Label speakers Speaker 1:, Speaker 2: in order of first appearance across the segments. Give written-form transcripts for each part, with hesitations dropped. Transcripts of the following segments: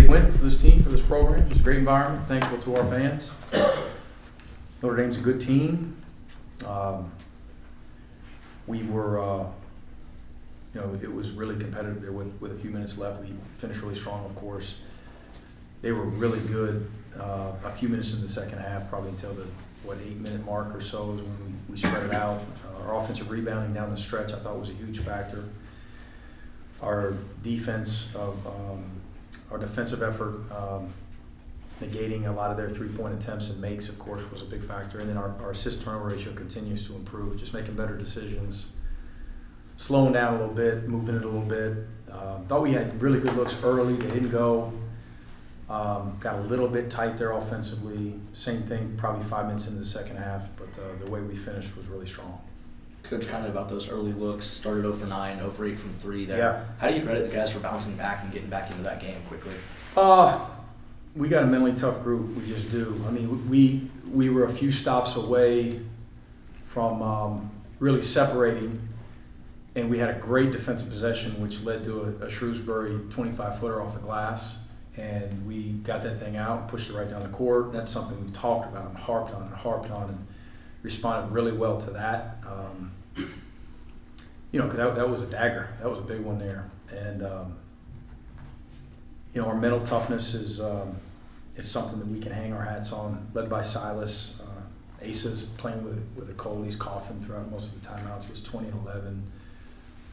Speaker 1: big win for this team, for this program. It's a great environment. Thankful to our fans. Notre Dame's a good team. We were, it was really competitive there with a few minutes left. We finished really strong, of course. They were really good a few minutes in the second half, probably until the 8-minute mark or so is when we spread it out. Our offensive rebounding down the stretch I thought was a huge factor. Our defense, our defensive effort, negating a lot of their three-point attempts and makes, of course, was a big factor. And then our assist-turnover ratio continues to improve, just making better decisions, slowing down a little bit, moving it a little bit. Thought we had really good looks early. They didn't go. Got a little bit tight there offensively. Same thing, probably 5 minutes into the second half, but the way we finished was really strong.
Speaker 2: Coach, kind of about those early looks, started 0 for 9, 0 for 8 from 3 there.
Speaker 1: Yeah.
Speaker 2: How do you credit the guys for bouncing back and getting back into that game quickly?
Speaker 1: We got a mentally tough group. We just do. I mean, we were a few stops away from really separating, and we had a great defensive possession, which led to a Shrewsbury 25-footer off the glass. And we got that thing out, pushed it right down the court. That's something we've talked about and harped on and responded really well to that. Because that was a dagger. That was a big one there. And, our mental toughness is something that we can hang our hats on, led by Silas. Asa's playing with a cold. He's coughing throughout most of the timeouts. He was 20 and 11.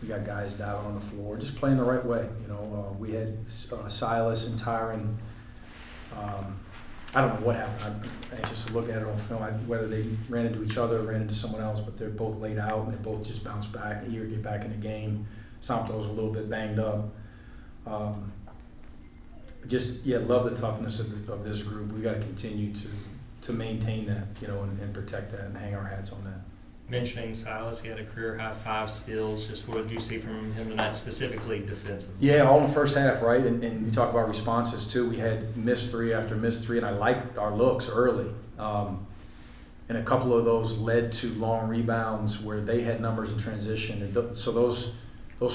Speaker 1: We got guys diving on the floor, just playing the right way. We had Silas and Tyron. I don't know what happened. I'm anxious to look at it on film, whether they ran into each other or ran into someone else, but they're both laid out and they both just bounced back, eager to get back in the game. Santo's a little bit banged up. Love the toughness of this group. We got to continue to maintain that, and protect that and hang our hats on that.
Speaker 3: Mentioning Silas, he had a career high 5 steals. Just what did you see from him tonight, specifically defensively?
Speaker 1: Yeah, all in the first half, right? And we talk about responses too. We had missed 3 after missed 3, and I liked our looks early. And a couple of those led to long rebounds where they had numbers in transition. And so those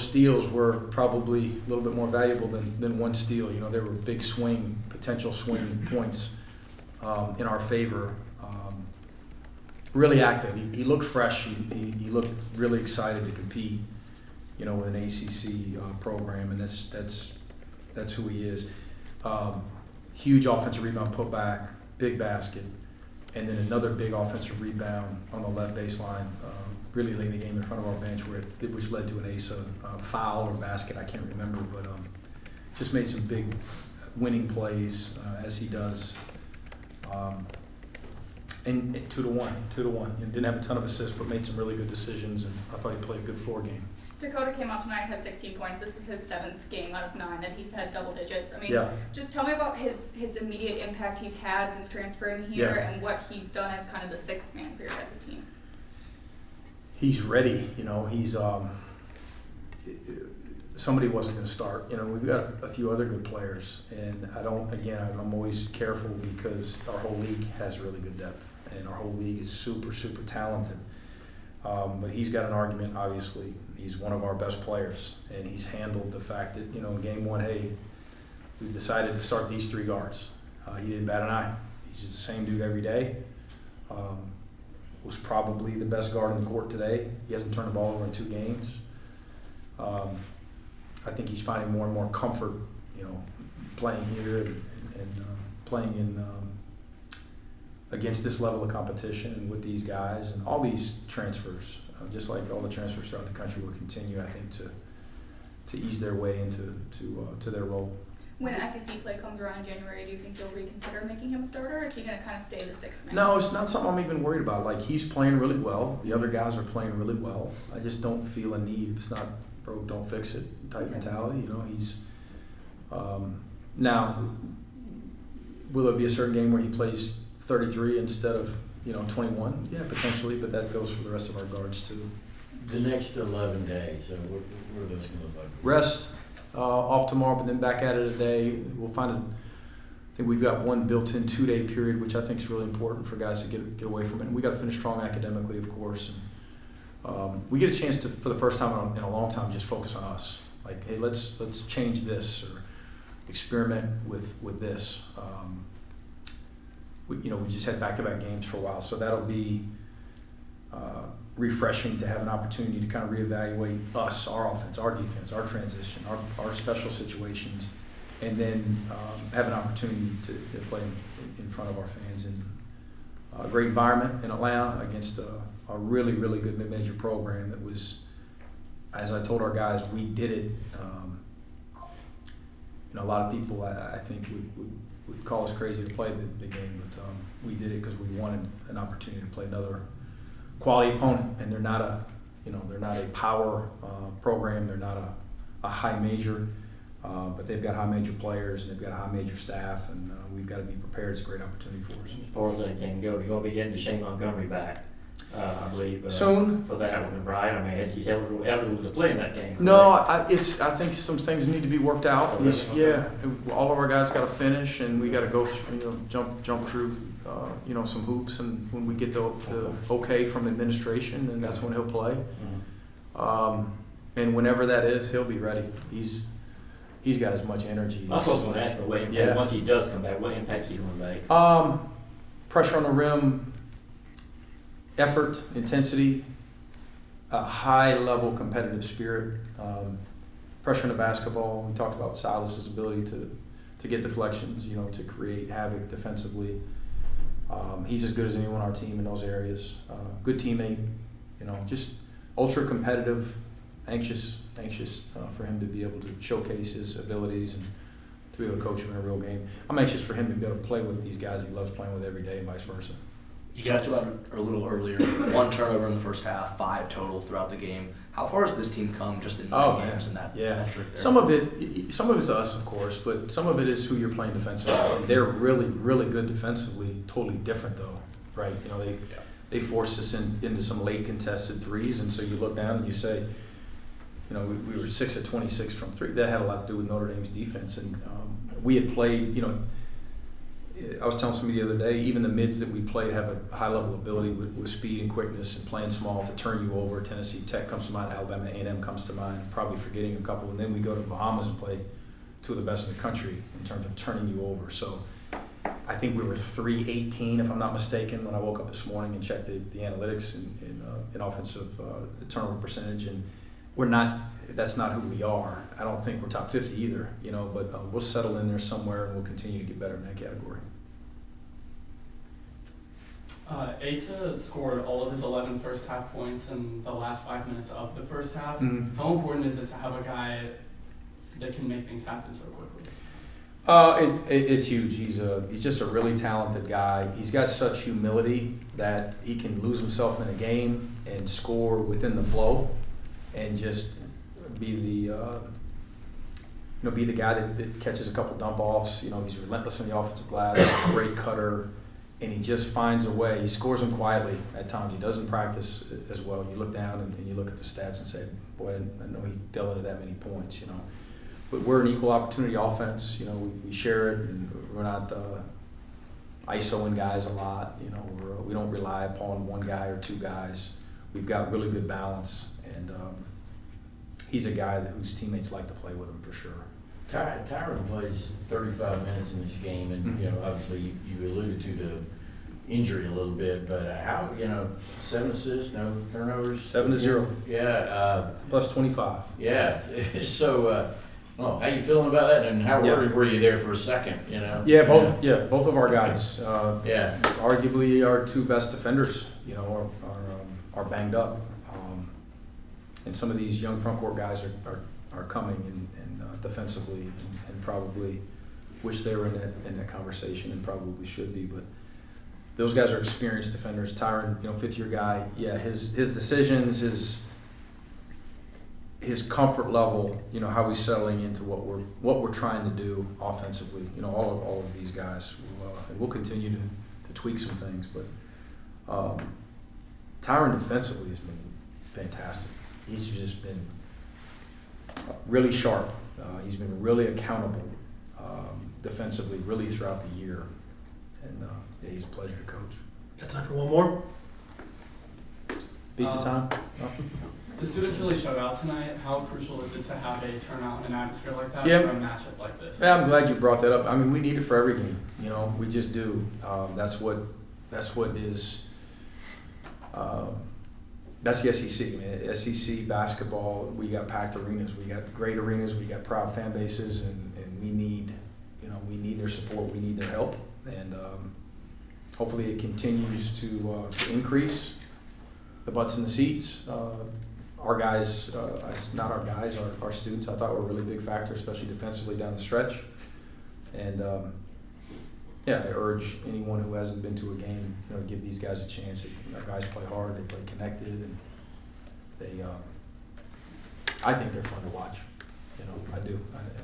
Speaker 1: steals were probably a little bit more valuable than one steal. There were big potential swing points in our favor. Really active. He looked fresh. He looked really excited to compete, with an ACC program, and that's who he is. Huge offensive rebound putback, big basket, and then another big offensive rebound on the left baseline. Really late in the game in front of our bench, which led to an Asa foul or basket. I can't remember, but just made some big winning plays as he does. And 2-to-1. He didn't have a ton of assists, but made some really good decisions, and I thought he played a good 4 game.
Speaker 4: Dakota came out tonight, had 16 points. This is his 7th game out of 9 that he's had double digits. Just tell me about his immediate impact he's had since transferring here and what he's done as kind of the 6th man for your guys' team.
Speaker 1: He's ready. He's somebody wasn't going to start. We've got a few other good players, and I'm always careful because our whole league has really good depth, and our whole league is super, super talented. But he's got an argument, obviously. He's one of our best players, and he's handled the fact that, in game 1, hey, we decided to start these 3 guards. He didn't bat an eye. He's just the same dude every day. Was probably the best guard on the court today. He hasn't turned the ball over in 2 games. I think he's finding more and more comfort, playing here and playing in against this level of competition and with these guys and all these transfers. Just like all the transfers throughout the country will continue, I think, to ease their way into their role.
Speaker 4: When SEC play comes around in January, do you think you'll reconsider making him a starter, or is he going to kind of stay the 6th man?
Speaker 1: No, it's not something I'm even worried about. Like, he's playing really well. The other guys are playing really well. I just don't feel a need. It's not broke, don't fix it type mentality. He's now, will there be a certain game where he plays 33 instead of 21? Yeah, potentially, but that goes for the rest of our guards too.
Speaker 5: The next 11 days, what are those going to look like?
Speaker 1: Rest, off tomorrow, but then back at it a day. We'll find I think we've got one built-in 2-day period, which I think is really important for guys to get away from it. And we got to finish strong academically, of course. And we get a chance to, for the first time in a long time, just focus on us. Like, hey, let's change this, experiment with this. We just had back-to-back games for a while, so that'll be refreshing to have an opportunity to kind of reevaluate us, our offense, our defense, our transition, our special situations, and then have an opportunity to play in front of our fans in a great environment in Atlanta against a really, really good mid-major program that was, as I told our guys, we did it. A lot of people I think would call us crazy to play the game, but we did it because we wanted an opportunity to play another quality opponent, and they're not a power program. They're not a high major, but they've got high major players and they've got a high major staff, and we've got to be prepared. It's a great opportunity for us.
Speaker 5: As far as that game goes, you're going to be getting Shane Montgomery back, I believe.
Speaker 1: Soon.
Speaker 5: For that one, right? I mean, he's eligible to play in that game.
Speaker 1: No, I think some things need to be worked out.
Speaker 5: Okay.
Speaker 1: All of our guys got to finish, and we got to go through, jump through, some hoops. And when we get the okay from administration, then that's when he'll play.
Speaker 5: Mm-hmm.
Speaker 1: And whenever that is, he'll be ready. He's got as much energy.
Speaker 5: I was going to ask, but what impact, once he does come back, what impact is he going to make?
Speaker 1: Pressure on the rim, effort, intensity, a high-level competitive spirit, pressure on the basketball. We talked about Silas's ability to get deflections, to create havoc defensively. He's as good as anyone on our team in those areas. Good teammate, just ultra competitive, anxious for him to be able to showcase his abilities and to be able to coach him in a real game. I'm anxious for him to be able to play with these guys he loves playing with every day and vice versa.
Speaker 2: You talked about it a little earlier. 1 turnover in the first half, 5 total throughout the game. How far has this team come just in 9 games in that metric there?
Speaker 1: Some of it's us, of course, but some of it is who you're playing defensively. And they're really, really good defensively. Totally different though, right? They forced us into some late contested threes, and so you look down and you say, we were 6 of 26 from 3. That had a lot to do with Notre Dame's defense, and we had played. I was telling somebody the other day, even the mids that we played have a high level of ability with speed and quickness and playing small to turn you over. Tennessee Tech comes to mind, Alabama A&M comes to mind, probably forgetting a couple. And then we go to the Bahamas and play 2 of the best in the country in terms of turning you over. So I think we were 3-18, if I'm not mistaken, when I woke up this morning and checked the analytics in offensive turnover percentage. And that's not who we are. I don't think we're top 50 either, but we'll settle in there somewhere and we'll continue to get better in that category.
Speaker 6: Asa scored all of his 11 first half points in the last 5 minutes of the first half.
Speaker 1: Mm-hmm.
Speaker 6: How important is it to have a guy that can make things happen so quickly?
Speaker 1: It's huge. He's just a really talented guy. He's got such humility that he can lose himself in a game and score within the flow, and just be the guy that catches a couple dump offs. He's relentless in the offensive glass, a great cutter, and he just finds a way. He scores them quietly at times. He doesn't practice as well. You look down and you look at the stats and say, boy, I didn't know he fell into that many points. But we're an equal opportunity offense. We share it, and we're not ISOing guys a lot. We don't rely upon one guy or 2 guys. We've got really good balance, and he's a guy whose teammates like to play with him for sure.
Speaker 5: Tyron plays 35 minutes in this game, and
Speaker 1: Mm-hmm.
Speaker 5: Obviously you alluded to the injury a little bit, but how 7 assists, no turnovers,
Speaker 1: 7-0.
Speaker 5: Yeah.
Speaker 1: Plus 25.
Speaker 5: Yeah. So, how you feeling about that? And how worried were you there for a second?
Speaker 1: Yeah, both of our guys.
Speaker 5: Yeah.
Speaker 1: Arguably our 2 best defenders. Are banged up, and some of these young front court guys are coming and defensively and probably wish they were in that conversation and probably should be, but those guys are experienced defenders. Tyron, 5th-year guy. Yeah, his decisions, his comfort level, how he's settling into what we're trying to do offensively. All of these guys, we'll continue to tweak some things, but Tyron defensively has been fantastic. He's just been really sharp. He's been really accountable defensively, really throughout the year, and he's a pleasure to coach.
Speaker 7: Got time for one more?
Speaker 1: Pizza time?
Speaker 6: The students really showed out tonight. How crucial is it to have a turnout and an atmosphere like that
Speaker 1: Yeah.
Speaker 6: for a matchup like this?
Speaker 1: Yeah, I'm glad you brought that up. I mean, we need it for every game. You know, we just do. That's what is. That's the SEC. I mean, SEC basketball. We got packed arenas. We got great arenas. We got proud fan bases, and we need, we need their support. We need their help, and hopefully it continues to increase. The butts in the seats. Our guys, not our guys, our students, I thought were a really big factor, especially defensively down the stretch. And I urge anyone who hasn't been to a game, give these guys a chance. Our guys play hard, they play connected, and they. I think they're fun to watch. I do,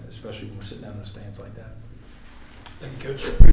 Speaker 1: especially when we're sitting down in the stands like that.
Speaker 7: Thank you, Coach.